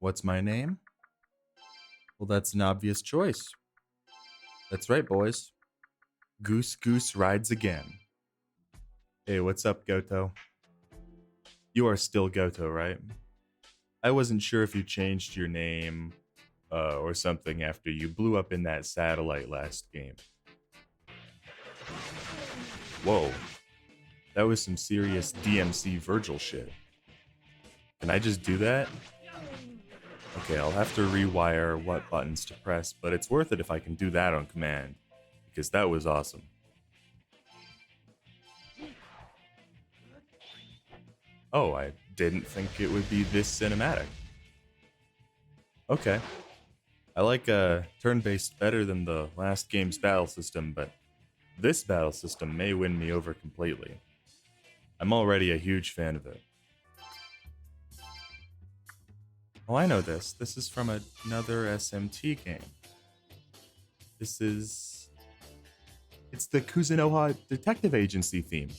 What's my name? Well, that's an obvious choice. That's right, boys. Goose rides again. Hey, what's up, Goto? You are still Goto, right? I wasn't sure if you changed your name or something after you blew up in that satellite last game. Whoa, that was some serious DMC Virgil shit. Can I just do that? Okay, I'll have to rewire what buttons to press, but it's worth it if I can do that on command, because that was awesome. Oh, I didn't think it would be this cinematic. Okay. I like turn-based better than the last game's battle system, but this battle system may win me over completely. I'm already a huge fan of it. Oh, I know this. This is from another SMT game. It's the Kuzunoha Detective Agency theme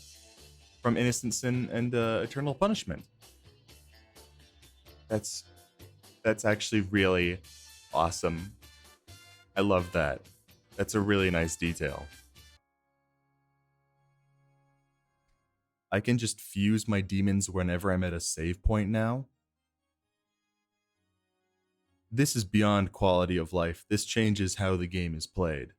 from Innocent Sin and Eternal Punishment. That's actually really awesome. I love that. That's a really nice detail. I can just fuse my demons whenever I'm at a save point now. This is beyond quality of life. This changes how the game is played.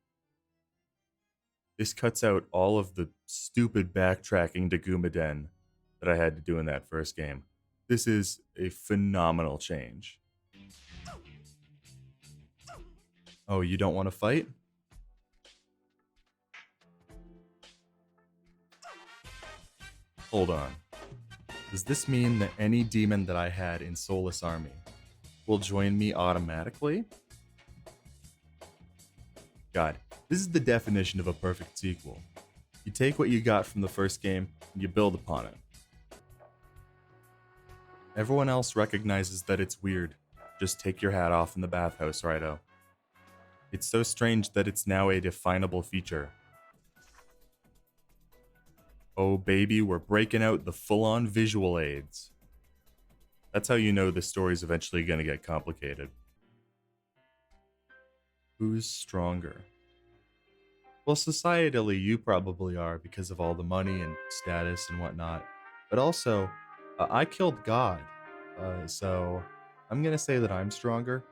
This cuts out all of the stupid backtracking to Gumaden that I had to do in that first game. This is a phenomenal change. Oh, you don't want to fight? Hold on. Does this mean that any demon that I had in Soulless Army will join me automatically? God, this is the definition of a perfect sequel. You take what you got from the first game and you build upon it. Everyone else recognizes that it's weird. Just take your hat off in the bathhouse, Raidou. It's so strange that it's now a definable feature. Oh baby, we're breaking out the full-on visual aids. That's how you know the story's eventually gonna get complicated. Who's stronger? Well, societally, you probably are because of all the money and status and whatnot. But also, I killed God, so I'm gonna say that I'm stronger.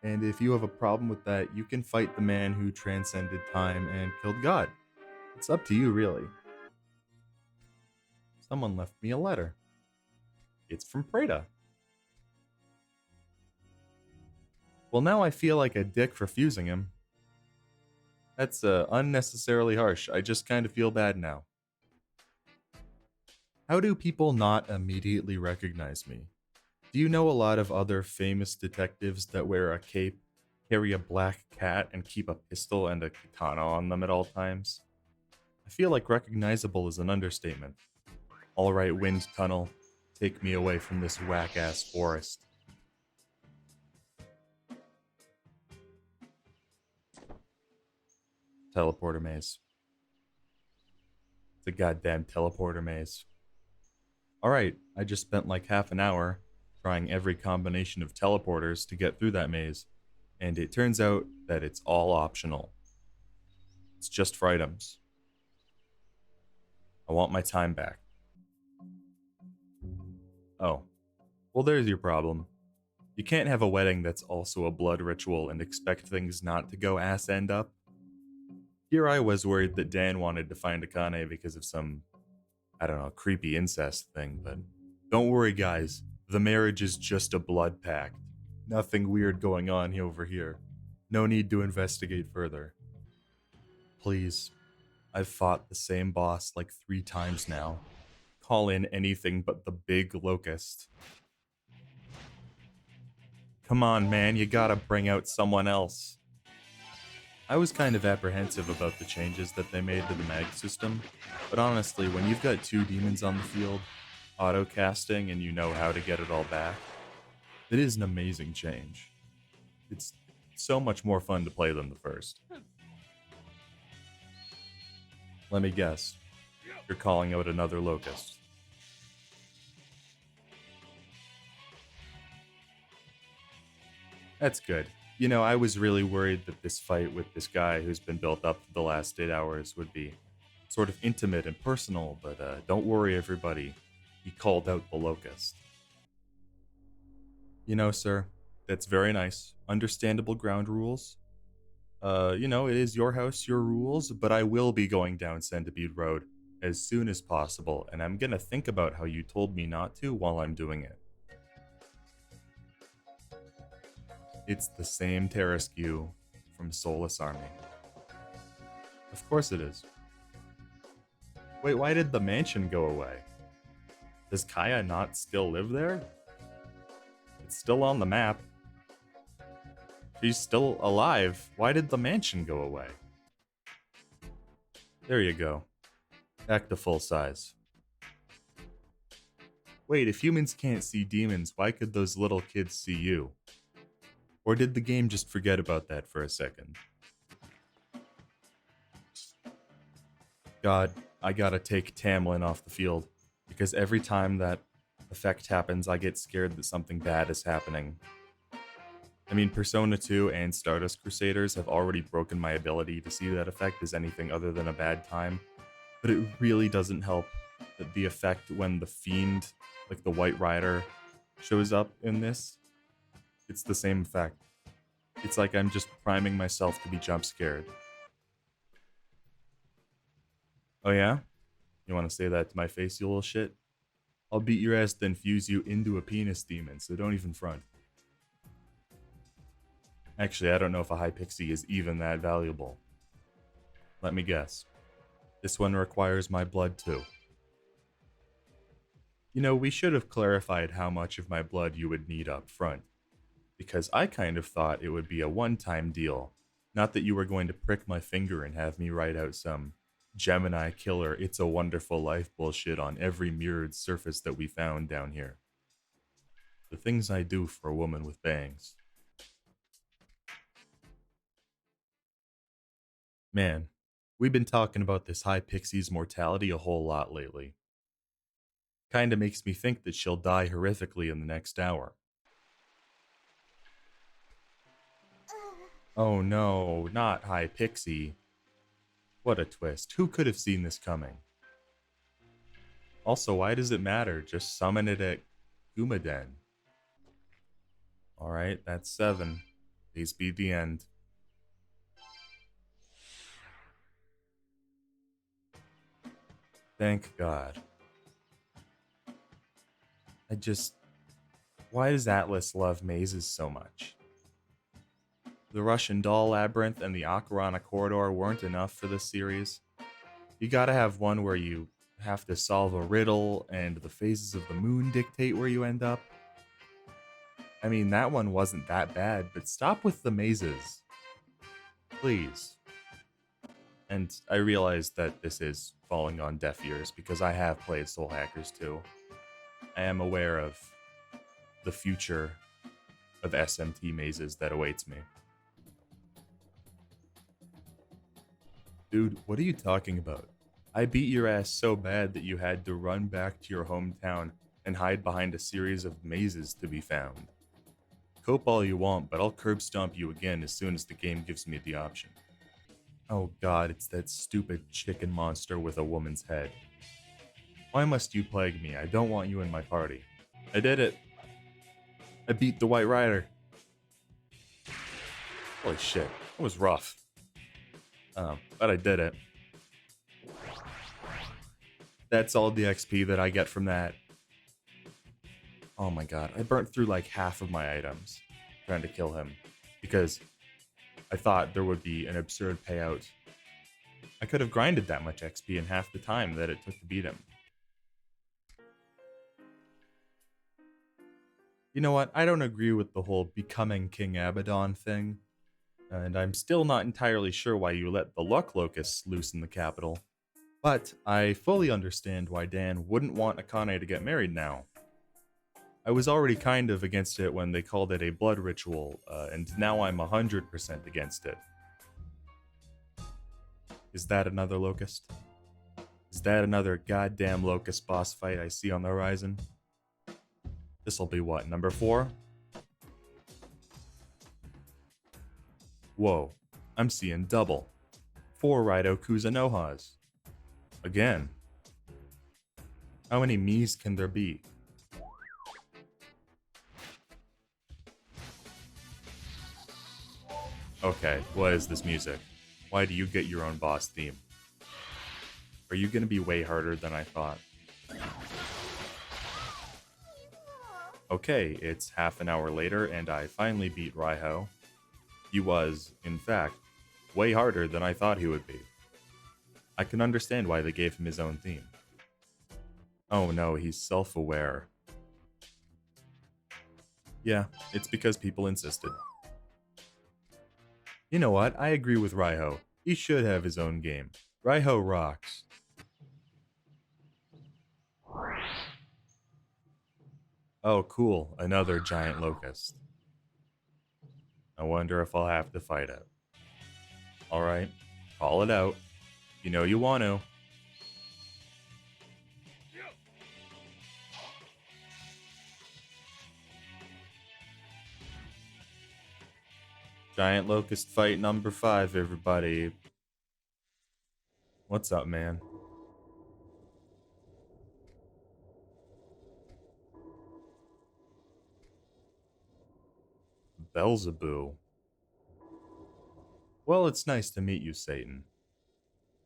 And if you have a problem with that, you can fight the man who transcended time and killed God. It's up to you, really. Someone left me a letter. It's from Preda. Well, now I feel like a dick for fusing him. That's unnecessarily harsh. I just kind of feel bad now. How do people not immediately recognize me? Do you know a lot of other famous detectives that wear a cape, carry a black cat, and keep a pistol and a katana on them at all times? I feel like recognizable is an understatement. Alright, wind tunnel, take me away from this whack-ass forest. Teleporter maze. It's a goddamn teleporter maze. Alright, I just spent like half an hour trying every combination of teleporters to get through that maze, and it turns out that it's all optional. It's just for items. I want my time back. Oh, well there's your problem. You can't have a wedding that's also a blood ritual and expect things not to go ass end up. Here I was worried that Dan wanted to find Akane because of some, I don't know, creepy incest thing, but don't worry guys, the marriage is just a blood pact. Nothing weird going on over here. No need to investigate further. Please, I've fought the same boss like 3 times now. Call in anything but the big locust. Come on man, you gotta bring out someone else. I was kind of apprehensive about the changes that they made to the mag system, but honestly, when you've got 2 demons on the field, auto-casting, and you know how to get it all back, it is an amazing change. It's so much more fun to play than the first. Let me guess, you're calling out another locust. That's good. You know, I was really worried that this fight with this guy who's been built up for the last 8 hours would be sort of intimate and personal, but don't worry, everybody. He called out the locust. You know, sir, that's very nice. Understandable ground rules. You know, it is your house, your rules, but I will be going down Centipede Road as soon as possible, and I'm gonna think about how you told me not to while I'm doing it. It's the same Terrasque from Soulless Army. Of course it is. Wait, why did the mansion go away? Does Kaya not still live there? It's still on the map. She's still alive. Why did the mansion go away? There you go. Back to full size. Wait, if humans can't see demons, why could those little kids see you? Or did the game just forget about that for a second? God, I gotta take Tamlin off the field, because every time that effect happens, I get scared that something bad is happening. I mean, Persona 2 and Stardust Crusaders have already broken my ability to see that effect as anything other than a bad time, but it really doesn't help that the effect when the Fiend, like the White Rider, shows up in this. It's the same effect. It's like I'm just priming myself to be jump scared. Oh yeah? You want to say that to my face, you little shit? I'll beat your ass, then fuse you into a penis demon, so don't even front. Actually, I don't know if a high pixie is even that valuable. Let me guess. This one requires my blood too. You know, we should have clarified how much of my blood you would need up front, because I kind of thought it would be a one-time deal, not that you were going to prick my finger and have me write out some Gemini killer It's a Wonderful Life bullshit on every mirrored surface that we found down here. The things I do for a woman with bangs. Man, we've been talking about this high pixie's mortality a whole lot lately. Kinda makes me think that she'll die horrifically in the next hour. Oh no, not high pixie. What a twist. Who could have seen this coming? Also, why does it matter? Just summon it at Gumaden. Alright, that's 7. Please be the end. Thank God. Why does Atlas love mazes so much? The Russian Doll Labyrinth and the Akarana Corridor weren't enough for this series. You gotta have one where you have to solve a riddle and the phases of the moon dictate where you end up. I mean, that one wasn't that bad, but stop with the mazes. Please. And I realize that this is falling on deaf ears because I have played Soul Hackers 2. I am aware of the future of SMT mazes that awaits me. Dude, what are you talking about? I beat your ass so bad that you had to run back to your hometown and hide behind a series of mazes to be found. Cope all you want, but I'll curb stomp you again as soon as the game gives me the option. Oh god, it's that stupid chicken monster with a woman's head. Why must you plague me? I don't want you in my party. I did it. I beat the White Rider. Holy shit, that was rough. But I did it. That's all the XP that I get from that. Oh my god, I burnt through like half of my items trying to kill him because I thought there would be an absurd payout. I could have grinded that much XP in half the time that it took to beat him. You know what? I don't agree with the whole becoming King Abaddon thing, and I'm still not entirely sure why you let the Luck Locusts loose in the capital. But I fully understand why Dan wouldn't want Akane to get married now. I was already kind of against it when they called it a blood ritual, and now I'm 100% against it. Is that another locust? Is that another goddamn locust boss fight I see on the horizon? This'll be what, number 4? Whoa, I'm seeing double. 4 Raidou Kuzunohas. Again. How many me's can there be? Okay, what is this music? Why do you get your own boss theme? Are you gonna be way harder than I thought? Okay, it's half an hour later and I finally beat Raiho. He was, in fact, way harder than I thought he would be. I can understand why they gave him his own theme. Oh no, he's self-aware. Yeah, it's because people insisted. You know what? I agree with Raiho. He should have his own game. Raiho rocks. Oh, cool. Another giant locust. I wonder if I'll have to fight it. Alright, call it out. You know you want to. Giant locust fight number 5, everybody. What's up, man? Beelzebub. Well, it's nice to meet you, Satan.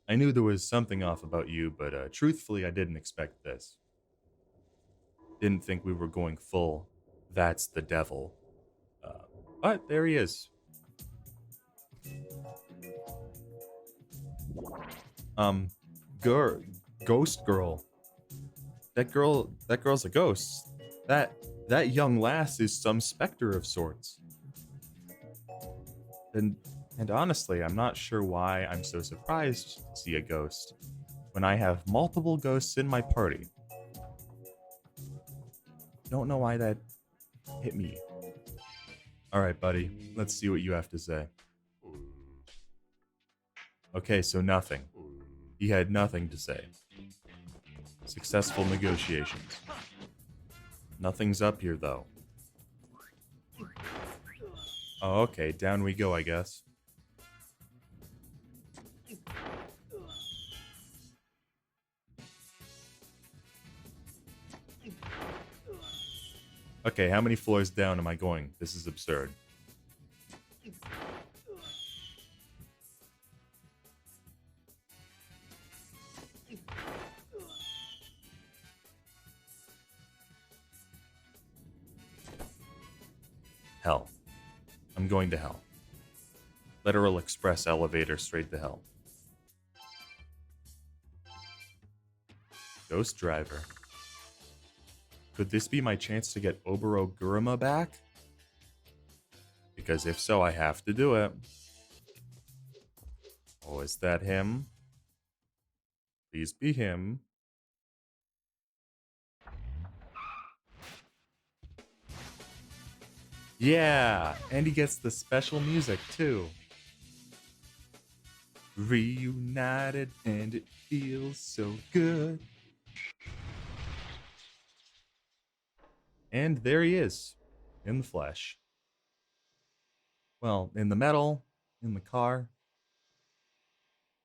I knew there was something off about you, but truthfully, I didn't expect this. Didn't think we were going full. That's the devil. But there he is. Um, girl, ghost girl. That girl's a ghost. That young lass is some specter of sorts. And honestly, I'm not sure why I'm so surprised to see a ghost when I have multiple ghosts in my party. Don't know why that hit me. Alright, buddy, let's see what you have to say. Okay, so nothing. He had nothing to say. Successful negotiations. Nothing's up here, though. Oh, okay, down we go, I guess. Okay, how many floors down am I going? This is absurd. Hell. I'm going to hell. Literal express elevator straight to hell. Ghost driver. Could this be my chance to get Oboro Guruma back? Because if so, I have to do it. Oh, is that him? Please be him. Yeah, and he gets the special music too. Reunited and it feels so good. And there he is, in the flesh. Well, in the metal, in the car.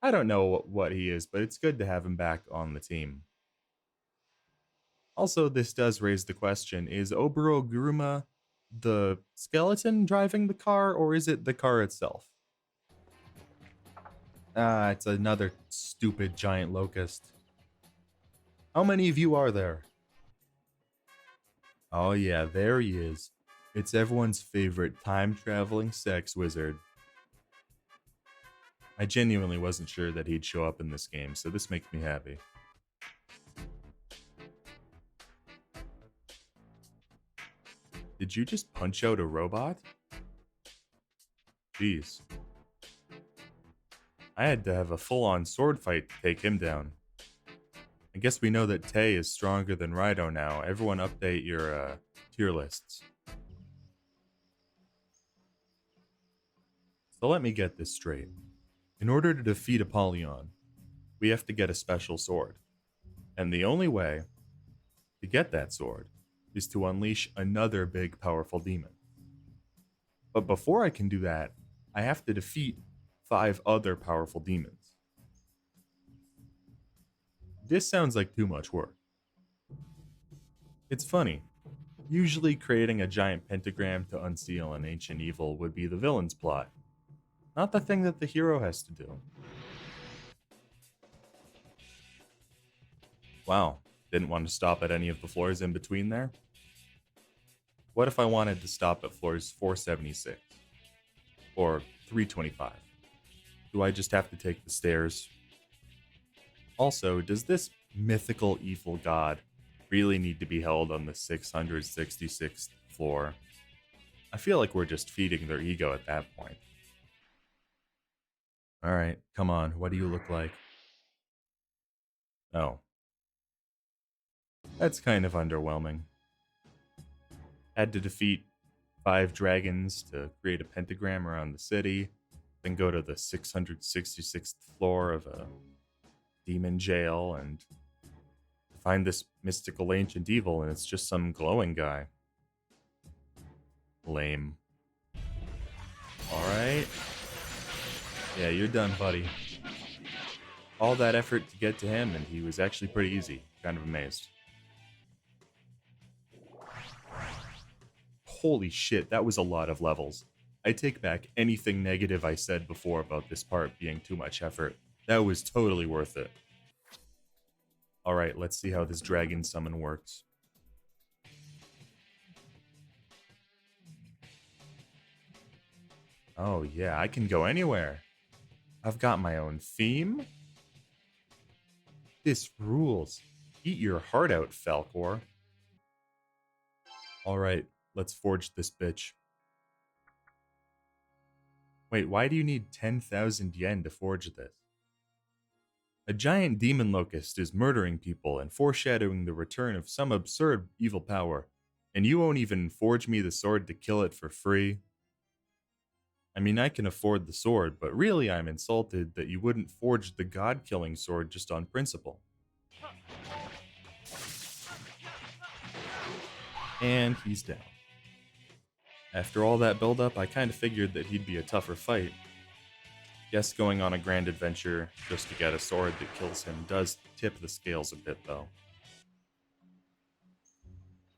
I don't know what he is, but it's good to have him back on the team. Also, this does raise the question, is Oboro Guruma the skeleton driving the car, or is it the car itself? Ah, it's another stupid giant locust. How many of you are there? Oh yeah, there he is. It's everyone's favorite time-traveling sex wizard. I genuinely wasn't sure that he'd show up in this game, so this makes me happy. Did you just punch out a robot? Jeez. I had to have a full-on sword fight to take him down. I guess we know that Tay is stronger than Raidou now. Everyone update your tier lists. So let me get this straight. In order to defeat Apollyon, we have to get a special sword. And the only way to get that sword is to unleash another big powerful demon. But before I can do that, I have to defeat 5 other powerful demons. This sounds like too much work. It's funny. Usually, creating a giant pentagram to unseal an ancient evil would be the villain's plot, not the thing that the hero has to do. Wow, didn't want to stop at any of the floors in between there? What if I wanted to stop at floors 476 or 325? Do I just have to take the stairs? Also, does this mythical evil god really need to be held on the 666th floor? I feel like we're just feeding their ego at that point. Alright, come on, what do you look like? Oh. That's kind of underwhelming. Had to defeat 5 dragons to create a pentagram around the city, then go to the 666th floor of a demon jail and find this mystical ancient evil, and it's just some glowing guy. Lame. Alright. Yeah, you're done, buddy. All that effort to get to him, and he was actually pretty easy. Kind of amazed. Holy shit, that was a lot of levels. I take back anything negative I said before about this part being too much effort. That was totally worth it. Alright, let's see how this dragon summon works. Oh yeah, I can go anywhere. I've got my own theme. This rules. Eat your heart out, Falcor. Alright, let's forge this bitch. Wait, why do you need 10,000 yen to forge this? A giant demon locust is murdering people and foreshadowing the return of some absurd evil power, and you won't even forge me the sword to kill it for free? I mean, I can afford the sword, but really I'm insulted that you wouldn't forge the god-killing sword just on principle. And he's down. After all that buildup, I kinda figured that he'd be a tougher fight. Guess going on a grand adventure just to get a sword that kills him does tip the scales a bit, though.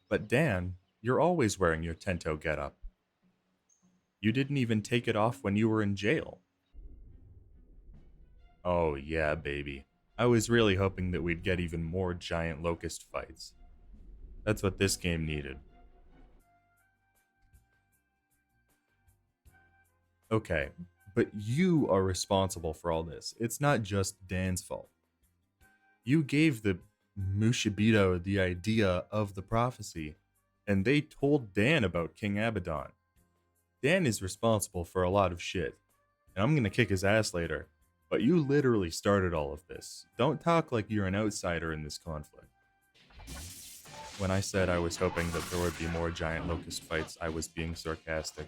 But Dan, you're always wearing your Tento getup. You didn't even take it off when you were in jail. Oh yeah, baby. I was really hoping that we'd get even more giant locust fights. That's what this game needed. Okay, but you are responsible for all this. It's not just Dan's fault. You gave the Mushibito the idea of the prophecy, and they told Dan about King Abaddon. Dan is responsible for a lot of shit, and I'm gonna kick his ass later, but you literally started all of this. Don't talk like you're an outsider in this conflict. When I said I was hoping that there would be more giant locust fights, I was being sarcastic.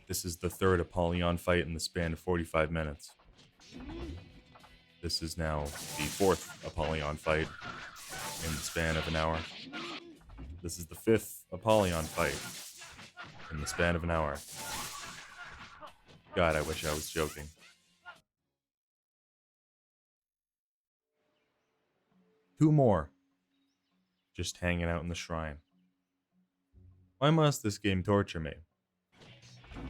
This is the third Apollyon fight in the span of 45 minutes. This is now the fourth Apollyon fight in the span of an hour. This is the fifth Apollyon fight in the span of an hour. God, I wish I was joking. Two more. Just hanging out in the shrine. Why must this game torture me?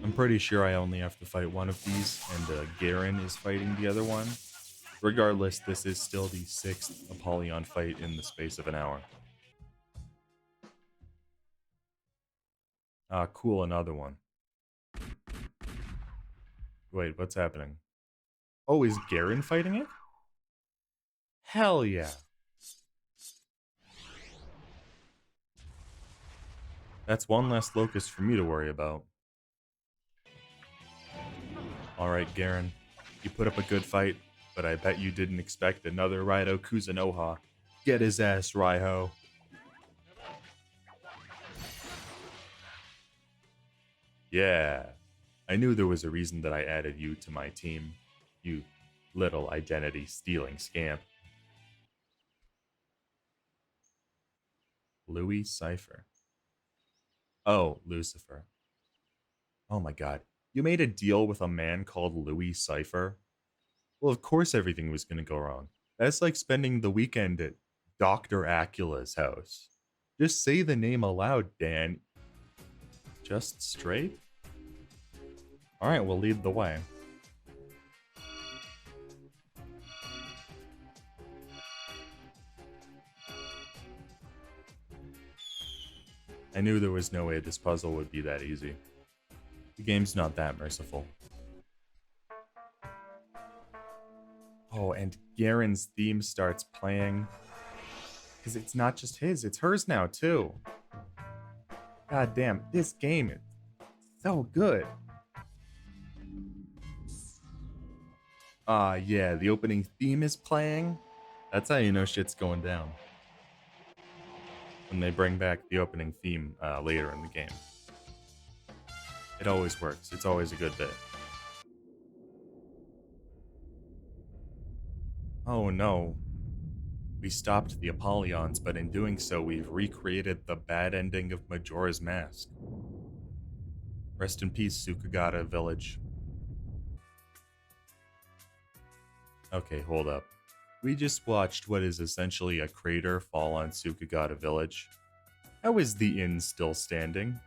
I'm pretty sure I only have to fight one of these, and Garen is fighting the other one. Regardless, this is still the sixth Apollyon fight in the space of an hour. Ah, cool, another one. Wait, what's happening? Oh, is Garen fighting it? Hell yeah. That's one less locust for me to worry about. Alright, Garen. You put up a good fight, but I bet you didn't expect another Raidou Kuzunoha. Get his ass, Raiho. Yeah. I knew there was a reason that I added you to my team. You little identity-stealing scamp. Louis Cypher. Oh, Lucifer. Oh my god. You made a deal with a man called Louis Cypher? Well, of course everything was going to go wrong. That's like spending the weekend at Dr. Acula's house. Just say the name aloud, Dan. Just straight? Alright, we'll lead the way. I knew there was no way this puzzle would be that easy. The game's not that merciful. Oh, and Garen's theme starts playing. Because it's not just his, it's hers now, too. God damn, this game is so good. Yeah, the opening theme is playing. That's how you know shit's going down. When they bring back the opening theme later in the game. It always works. It's always a good bit. Oh no. We stopped the Apollons, but in doing so, we've recreated the bad ending of Majora's Mask. Rest in peace, Sukagata Village. Okay, hold up. We just watched what is essentially a crater fall on Sukagata Village. How is the inn still standing?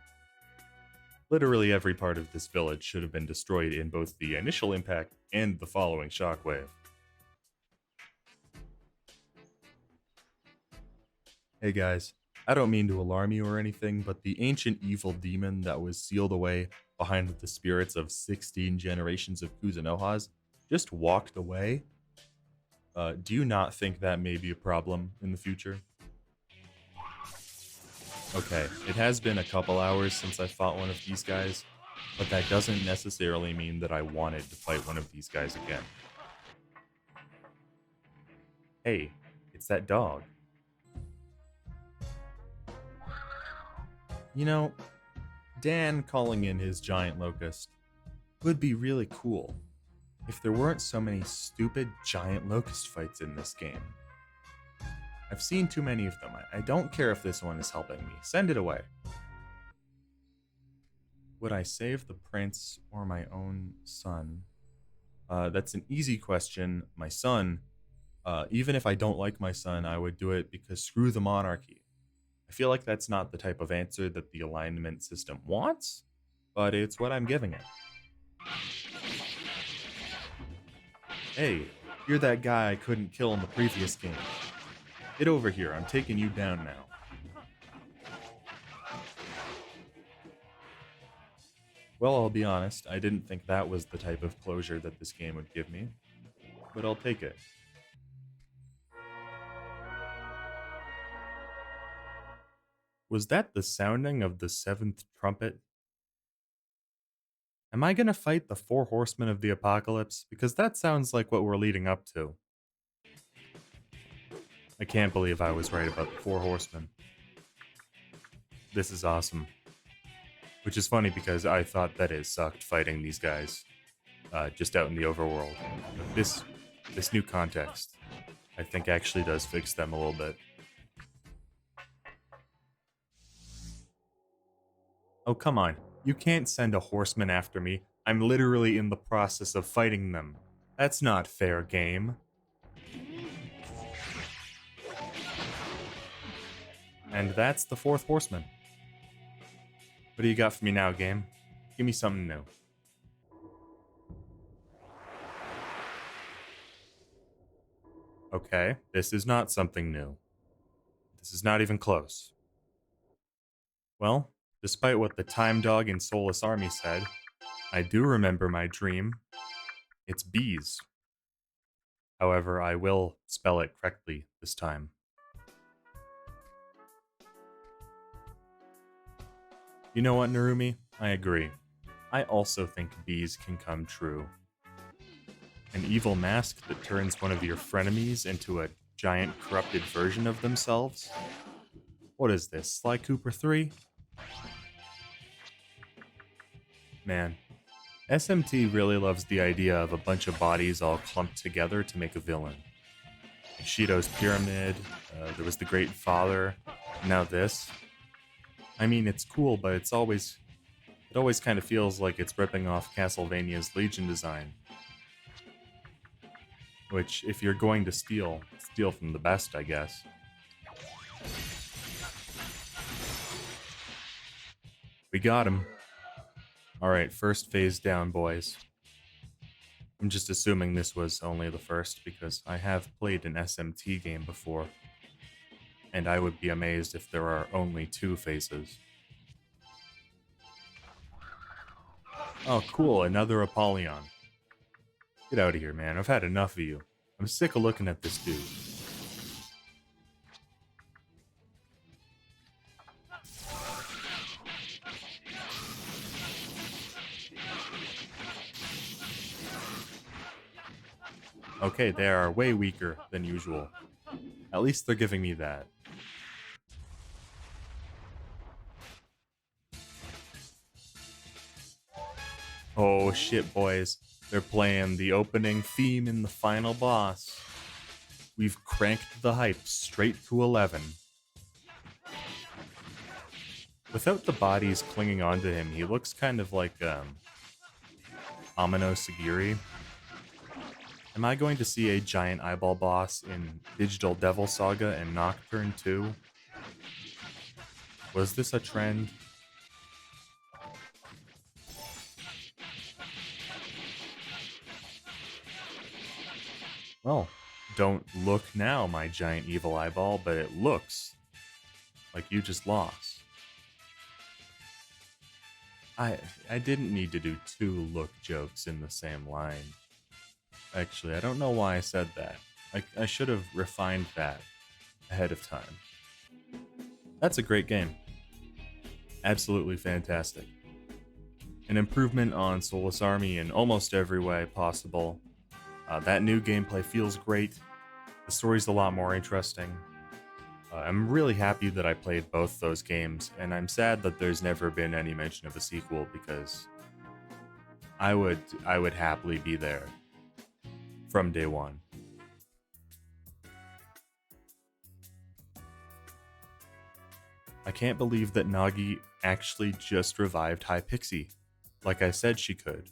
Literally every part of this village should have been destroyed in both the initial impact and the following shockwave. Hey guys, I don't mean to alarm you or anything, but the ancient evil demon that was sealed away behind the spirits of 16 generations of Kuzunohas just walked away. Do you not think that may be a problem in the future? Okay, it has been a couple hours since I fought one of these guys, but that doesn't necessarily mean that I wanted to fight one of these guys again. Hey, it's that dog. You know, Dan calling in his giant locust would be really cool if there weren't so many stupid giant locust fights in this game. I've seen too many of them. I don't care if this one is helping me. Send it away. Would I save the prince or my own son? That's an easy question. My son, even if I don't like my son, I would do it because screw the monarchy. I feel like that's not the type of answer that the alignment system wants, but it's what I'm giving it. Hey, you're that guy I couldn't kill in the previous game. Get over here, I'm taking you down now. Well, I'll be honest, I didn't think that was the type of closure that this game would give me, but I'll take it. Was that the sounding of the 7th trumpet? Am I gonna fight the 4 horsemen of the apocalypse? Because that sounds like what we're leading up to. I can't believe I was right about the 4 horsemen. This is awesome. Which is funny because I thought that it sucked fighting these guys just out in the overworld. But this new context, I think actually does fix them a little bit. Oh, come on. You can't send a horseman after me. I'm literally in the process of fighting them. That's not fair game. And that's the 4th horseman. What do you got for me now, game? Give me something new. Okay, this is not something new. This is not even close. Well, despite what the Time Dog in Soulless Army said, I do remember my dream. It's bees. However, I will spell it correctly this time. You know what, Narumi? I agree. I also think bees can come true. An evil mask that turns one of your frenemies into a giant corrupted version of themselves? What is this, Sly Cooper 3? Man, SMT really loves the idea of a bunch of bodies all clumped together to make a villain. Shido's Pyramid, there was the Great Father, now this. I mean, it's cool, but it's always It always kind of feels like it's ripping off Castlevania's Legion design. Which, if you're going to steal from the best, I guess. We got him. Alright, first phase down, boys. I'm just assuming this was only the first because I have played an SMT game before. And I would be amazed if there are only 2 phases. Oh, cool, another Apollyon. Get out of here, man. I've had enough of you. I'm sick of looking at this dude. Okay, they are way weaker than usual. At least they're giving me that. Oh shit, boys. They're playing the opening theme in the final boss. We've cranked the hype straight to 11. Without the bodies clinging onto him, he looks kind of like Amano Sagiri. Am I going to see a giant eyeball boss in Digital Devil Saga and Nocturne 2? Was this a trend? Well, don't look now, my giant evil eyeball, but it looks like you just lost. I didn't need to do 2 look jokes in the same line. Actually, I don't know why I said that. I should have refined that ahead of time. That's a great game. Absolutely fantastic. An improvement on Soulless Army in almost every way possible. That new gameplay feels great. The story's a lot more interesting. I'm really happy that I played both those games, and I'm sad that there's never been any mention of a sequel because I would happily be there from day one. I can't believe that Nagi actually just revived Hypixie, like I said she could.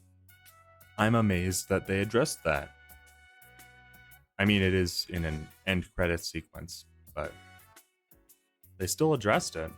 I'm amazed that they addressed that. I mean, it is in an end credits sequence, but they still addressed it.